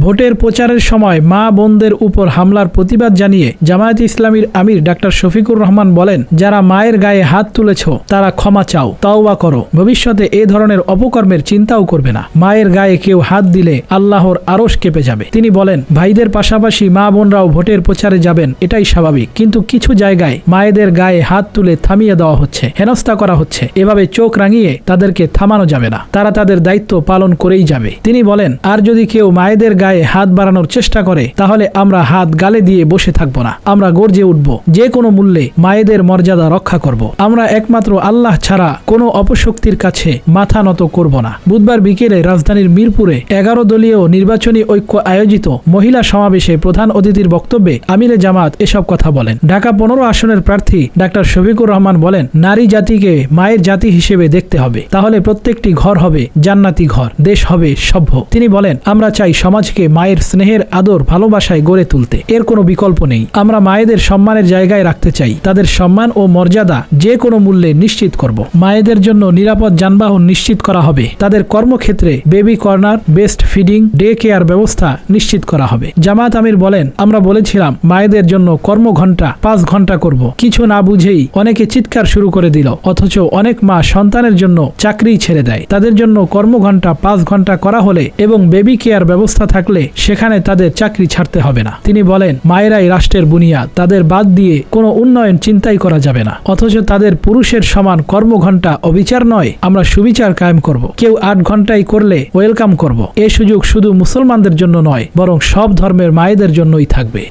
ভোটের প্রচারের সময় মা বোনদের উপর হামলার প্রতিবাদ জানিয়ে জামায়াতে ইসলামীর আমির ডাক্তার শফিকুর রহমান বলেন, যারা মায়ের গায়ে হাত তুলেছ তারা ক্ষমা চাও, তাওবা করো, ভবিষ্যতে এ ধরনের অপকর্মের চিন্তাও করবে না। মায়ের গায়ে কেউ হাত দিলে আল্লাহর আরশ কেঁপে যাবে। তিনি বলেন, ভাইদের পাশাপাশি মা বোনরাও ভোটের প্রচারে যাবেন, এটাই স্বাভাবিক, কিন্তু কিছু জায়গায় মায়েদের গায়ে হাত তুলে থামিয়ে দেওয়া হচ্ছে, হেনস্থা করা হচ্ছে। এভাবে চোখ রাঙিয়ে তাদেরকে থামানো যাবে না, তারা তাদের দায়িত্ব পালন করেই যাবে। তিনি বলেন, আর যদি কেউ মায়েদের গায়ে হাত বাড়ানোর চেষ্টা করে তাহলে আমরা হাত গালে দিয়ে বসে থাকবো না, আমরা গর্জে উঠব, যে কোনো মূল্যে মায়েদের মর্যাদা রক্ষা করব। আমরা একমাত্র আল্লাহ ছাড়া কোনো অপশক্তির কাছে মাথা নত করব না। বুধবার বিকেলে রাজধানীর মিরপুরে 11 দলীয় নির্বাচনী ঐক্য আয়োজিত মহিলা সমাবেশে প্রধান অতিথির বক্তব্যে আমিরে জামাত এসব কথা বলেন। ঢাকা 15 আসনের প্রার্থী ডাক্তার শফিকুর রহমান বলেন, নারী জাতিকে মায়ের জাতি হিসেবে দেখতে হবে, তাহলে প্রত্যেকটি ঘর হবে জান্নাতি ঘর, দেশ হবে সভ্য। তিনি বলেন, আমরা চাই সমাজকে মায়ের স্নেহের আদর ভালোবাসায় গড়ে তুলতে, এর কোনো বিকল্প নেই। আমরা মায়েদের সম্মানের জায়গায় রাখতে চাই, তাদের সম্মান ও মর্যাদা যে কোনো মূল্যে নিশ্চিত করব। মায়েদের জন্য নিরাপদ যানবাহন নিশ্চিত করা হবে, তাদের কর্মক্ষেত্রে baby corner, best feeding, day care ব্যবস্থা নিশ্চিত করা হবে। জামাত আমির বলেন, আমরা বলেছিলাম মায়েদের জন্য কর্মঘণ্টা 5 ঘন্টা করব, কিছু না বুঝেই অনেকে চিৎকার শুরু করে দিল, অথচ অনেক মা সন্তানের জন্য চাকরি ছেড়ে দেয়। তাদের জন্য কর্মঘণ্টা 5 ঘন্টা করা হলে এবং বেবি কেয়ার ব্যবস্থা থাকলে সেখানে তাদের চাকরি ছাড়তে হবে না। তিনি বলেন, মায়েরাই রাষ্ট্রের বুনিয়াদ, তাদের বাদ দিয়ে কোনো উন্নয়ন চিন্তাই করা যাবে না, অথচ তাদের পুরুষের সমান কর্মঘণ্টা অবিচার নয়, আমরা সুবিচার কায়েম করব। কেউ 8 ঘন্টাই করলে ওয়েলকাম করব। এ সুযোগ শুধু মুসলমানদের জন্য নয়, বরং সব ধর্মের মায়েদের জন্যই থাকবে।